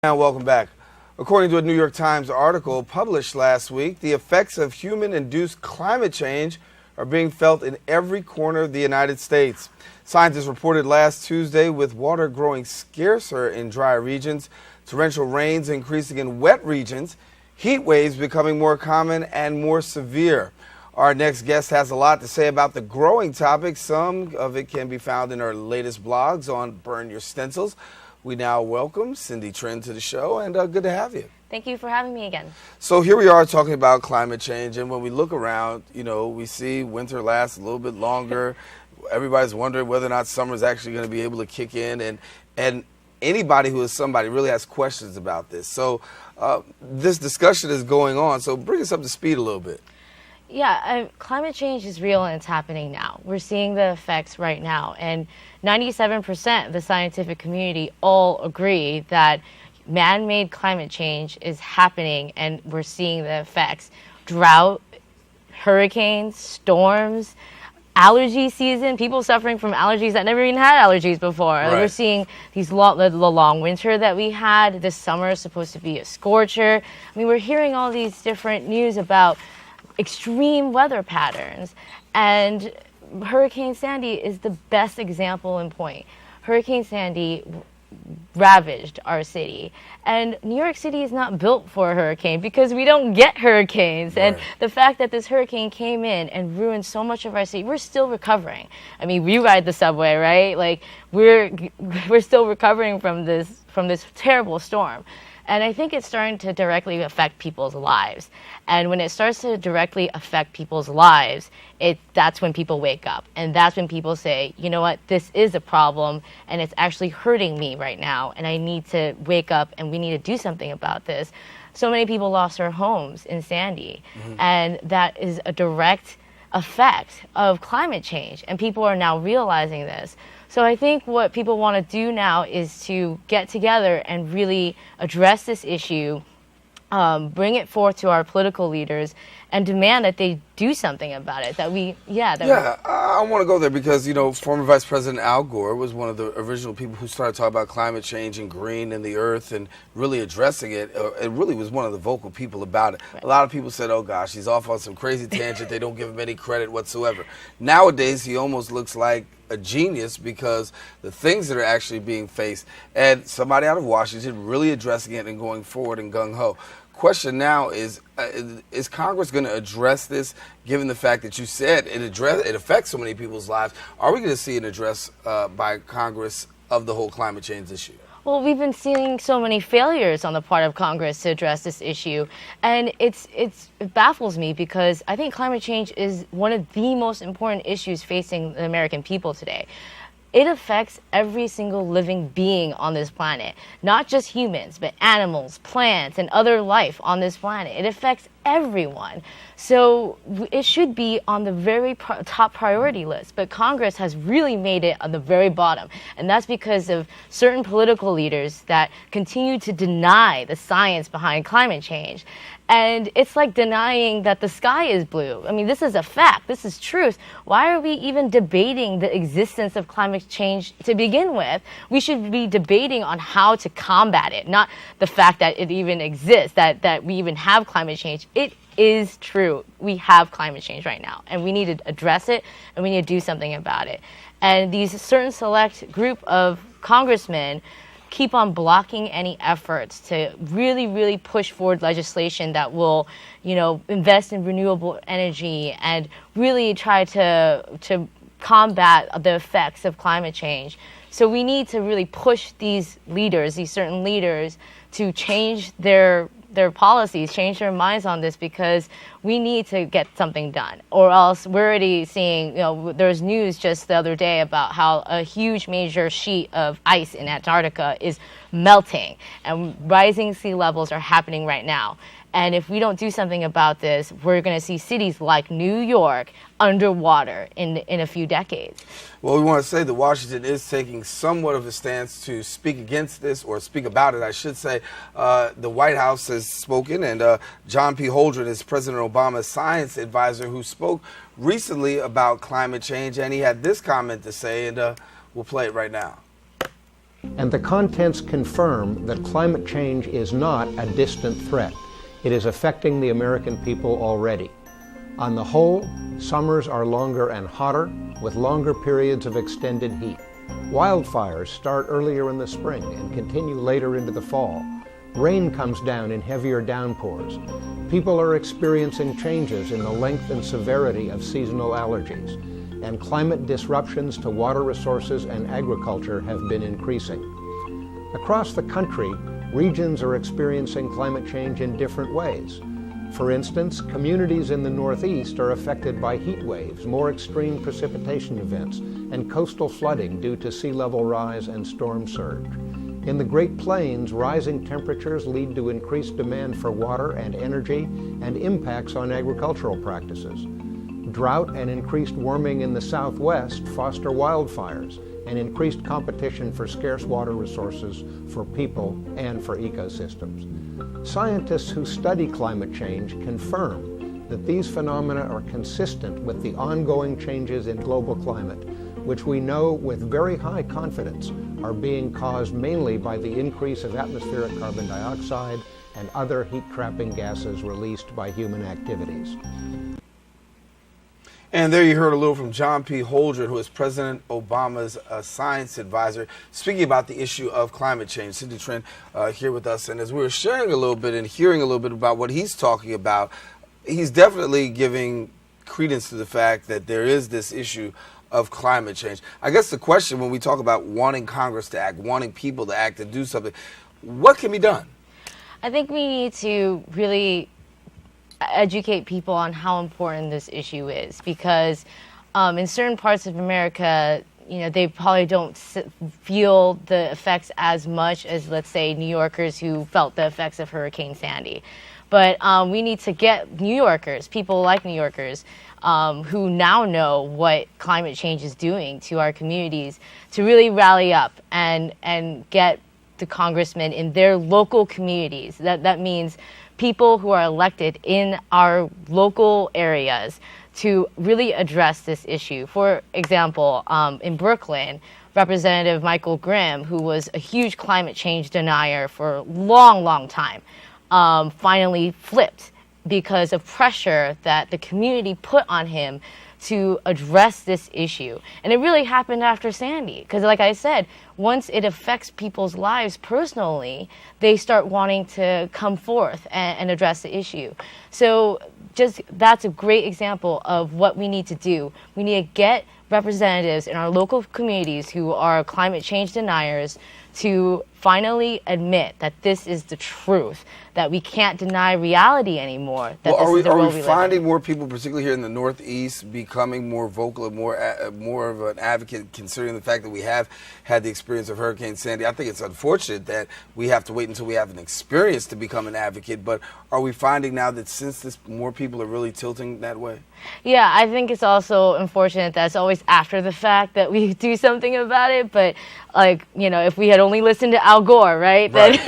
Now, welcome back. According to a New York Times article published last week, the effects of human-induced climate change are being felt in every corner of the United States. Scientists reported last Tuesday with water growing scarcer in dry regions, torrential rains increasing in wet regions, heat waves becoming more common and more severe. Our next guest has a lot to say about the growing topic. Some of it can be found in our latest blogs on Burn Your Stencils. We now welcome Cindytrend to the show, and good to have you. Thank you for having me again. So here we are talking about climate change, and when we look around, we see winter lasts a little bit longer. Everybody's wondering whether or not summer is actually going to be able to kick in, and anybody who is somebody really has questions about this. So this discussion is going on, so bring us up to speed a little bit. Yeah, climate change is real and it's happening now. We're seeing the effects right now, and 97% of the scientific community all agree that man-made climate change is happening and we're seeing the effects. Drought, hurricanes, storms, allergy season, people suffering from allergies that never even had allergies before. Right. Like we're seeing the long winter that we had. This summer is supposed to be a scorcher. I mean, we're hearing all these different news about extreme weather patterns, and Hurricane Sandy is the best example in point. Hurricane Sandy ravaged our city, and New York City is not built for a hurricane because we don't get hurricanes. Right. And the fact that this hurricane came in and ruined so much of our city, we're still recovering. I mean, we ride the subway, right? Like we're still recovering from this terrible storm. And I think it's starting to directly affect people's lives. And when it starts to directly affect people's lives, that's when people wake up. And that's when people say, you know what, this is a problem and it's actually hurting me right now. And I need to wake up and we need to do something about this. So many people lost their homes in Sandy. Mm-hmm. And that is a direct effect of climate change. And people are now realizing this. So I think what people want to do now is to get together and really address this issue, bring it forth to our political leaders, and demand that they do something about it. I want to go there because, former Vice President Al Gore was one of the original people who started talking about climate change and green and the earth and really addressing it. It really was one of the vocal people about it. Right. A lot of people said, oh gosh, he's off on some crazy tangent. They don't give him any credit whatsoever. Nowadays, he almost looks like a genius because the things that are actually being faced, and somebody out of Washington really addressing it and going forward and gung-ho. Question now is Congress going to address this, given the fact that you said it affects so many people's lives? Are we going to see an address by Congress of the whole climate change issue? Well, we've been seeing so many failures on the part of Congress to address this issue, and it baffles me because I think climate change is one of the most important issues facing the American people today. It affects every single living being on this planet, not just humans, but animals, plants, and other life on this planet. It affects everyone. So it should be on the very top priority list, but Congress has really made it on the very bottom. And that's because of certain political leaders that continue to deny the science behind climate change. And it's like denying that the sky is blue. I mean, this is a fact. This is truth. Why are we even debating the existence of climate change to begin with? We should be debating on how to combat it, not the fact that it even exists, that we even have climate change. It is true. We have climate change right now, and we need to address it, and we need to do something about it. And these certain select group of congressmen keep on blocking any efforts to really, really push forward legislation that will, invest in renewable energy and really try to combat the effects of climate change. So we need to really push these certain leaders, to change their policies, change their minds on this, because we need to get something done. Or else we're already seeing, there was news just the other day about how a huge major sheet of ice in Antarctica is melting, and rising sea levels are happening right now. And if we don't do something about this, we're going to see cities like New York underwater in a few decades. Well, we want to say that Washington is taking somewhat of a stance to speak against this, or speak about it, I should say. The White House has spoken, and John P. Holdren is President Obama's science advisor who spoke recently about climate change, and he had this comment to say, and we'll play it right now. And the contents confirm that climate change is not a distant threat. It is affecting the American people already. On the whole, summers are longer and hotter, with longer periods of extended heat. Wildfires start earlier in the spring and continue later into the fall. Rain comes down in heavier downpours. People are experiencing changes in the length and severity of seasonal allergies, and climate disruptions to water resources and agriculture have been increasing. Across the country, regions are experiencing climate change in different ways. For instance, communities in the Northeast are affected by heat waves, more extreme precipitation events, and coastal flooding due to sea level rise and storm surge. In the Great Plains, rising temperatures lead to increased demand for water and energy and impacts on agricultural practices. Drought and increased warming in the Southwest foster wildfires and increased competition for scarce water resources for people and for ecosystems. Scientists who study climate change confirm that these phenomena are consistent with the ongoing changes in global climate, which we know with very high confidence are being caused mainly by the increase of atmospheric carbon dioxide and other heat-trapping gases released by human activities. And there you heard a little from John P. Holdren, who is President Obama's science advisor, speaking about the issue of climate change. Cindytrend here with us. And as we were sharing a little bit and hearing a little bit about what he's talking about, he's definitely giving credence to the fact that there is this issue of climate change. I guess the question when we talk about wanting Congress to act, wanting people to act, to do something, what can be done? I think we need to really educate people on how important this issue is, because in certain parts of America, you know, they probably don't feel the effects as much as, let's say, New Yorkers who felt the effects of Hurricane Sandy. But we need to get New Yorkers, people like New Yorkers, who now know what climate change is doing to our communities, to really rally up and get the congressmen in their local communities. That means people who are elected in our local areas to really address this issue. For example, in Brooklyn, Representative Michael Grimm, who was a huge climate change denier for a long, long time, finally flipped because of pressure that the community put on him to address this issue. And it really happened after Sandy, because like I said, once it affects people's lives personally, they start wanting to come forth and address the issue. So just that's a great example of what we need to do. We need to get representatives in our local communities who are climate change deniers to finally admit that this is the truth, that we can't deny reality anymore. That well, this are we finding more people, particularly here in the Northeast, becoming more vocal and more of an advocate, considering the fact that we have had the experience of Hurricane Sandy? I think it's unfortunate that we have to wait until we have an experience to become an advocate, but are we finding now that since this, more people are really tilting that way? Yeah, I think it's also unfortunate that it's always after the fact that we do something about it, but like, you know, if we had only listened to Al Gore, right? Then,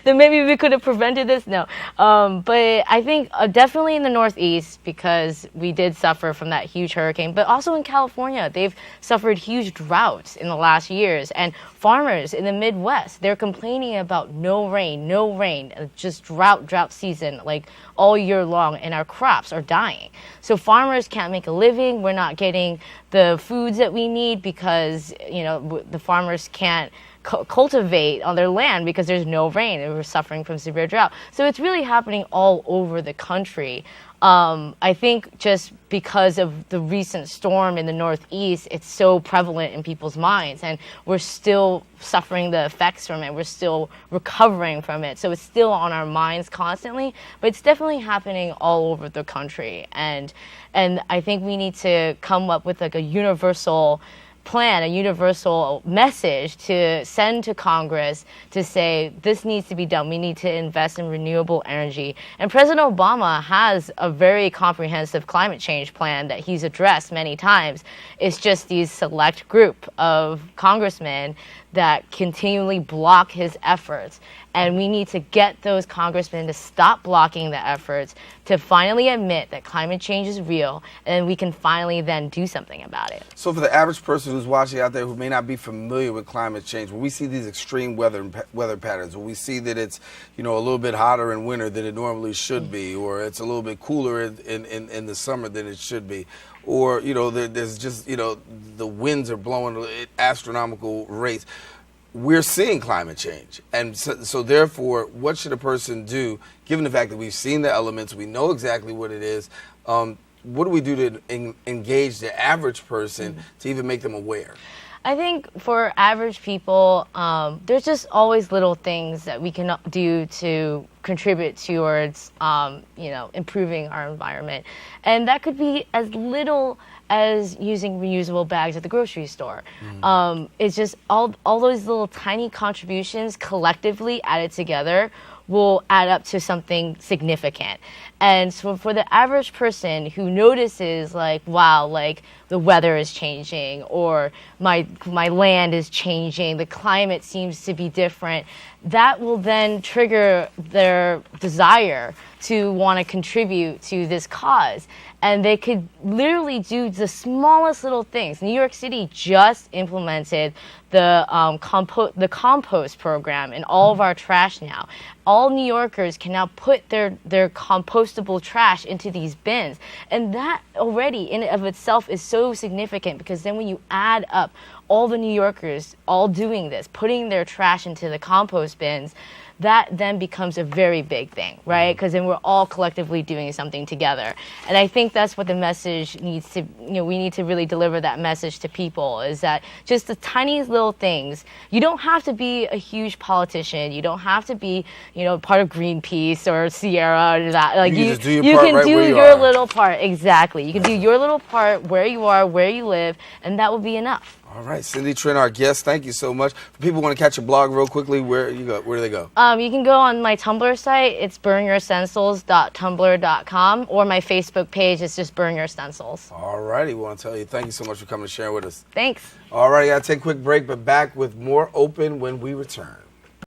then maybe we could have prevented this. No. But I think definitely in the Northeast, because we did suffer from that huge hurricane, but also in California, they've suffered huge droughts in the last years. And farmers in the Midwest, they're complaining about no rain, just drought season, like all year long, and our crops are dying. So farmers can't make a living. We're not getting the foods that we need because, you know, the farmers can't cultivate on their land because there's no rain and we're suffering from severe drought. So it's really happening all over the country. I think just because of the recent storm in the Northeast, it's so prevalent in people's minds, and we're still suffering the effects from it. We're still recovering from it. So it's still on our minds constantly, but it's definitely happening all over the country. And I think we need to come up with like a universal plan, a universal message to send to Congress to say this needs to be done. We need to invest in renewable energy. And President Obama has a very comprehensive climate change plan that he's addressed many times. It's just these select group of congressmen that continually block his efforts. And we need to get those congressmen to stop blocking the efforts to finally admit that climate change is real, and we can finally then do something about it. So for the average person who's watching out there who may not be familiar with climate change, when we see these extreme weather patterns, when we see that it's, you know, a little bit hotter in winter than it normally should be, or it's a little bit cooler in the summer than it should be, or, you know, there's just, you know, the winds are blowing at astronomical rates, we're seeing climate change. And so therefore, what should a person do, given the fact that we've seen the elements, we know exactly what it is, what do we do to engage the average person to even make them aware? I think for average people, there's just always little things that we can do to contribute towards, you know, improving our environment. And that could be as little as using reusable bags at the grocery store. It's just all those little tiny contributions collectively added together will add up to something significant. And so for the average person who notices, like, wow, like the weather is changing, or my land is changing, the climate seems to be different, that will then trigger their desire to want to contribute to this cause. And they could literally do the smallest little things. New York City just implemented the compost program in all of our trash now. All New Yorkers can now put their compostable trash into these bins. And that already in and of itself is so significant, because then when you add up all the New Yorkers all doing this, putting their trash into the compost bins, that then becomes a very big thing, right? Because then we're all collectively doing something together. And I think that's what the message needs to, you know, we need to really deliver that message to people, is that just the tiniest little things, you don't have to be a huge politician, you don't have to be, you know, part of Greenpeace or Sierra or that. Like you can do your little part, exactly. You can do your little part where you are, where you live, and that will be enough. All right, Cindytrend, our guest, thank you so much. For people who want to catch your blog real quickly, where do they go? You can go on my Tumblr site. It's burnyourstencils.tumblr.com, or my Facebook page is just Burn Your Stencils. All righty, we want to tell you thank you so much for coming and sharing with us. Thanks. All righty, I'll take a quick break, but back with more Open when we return.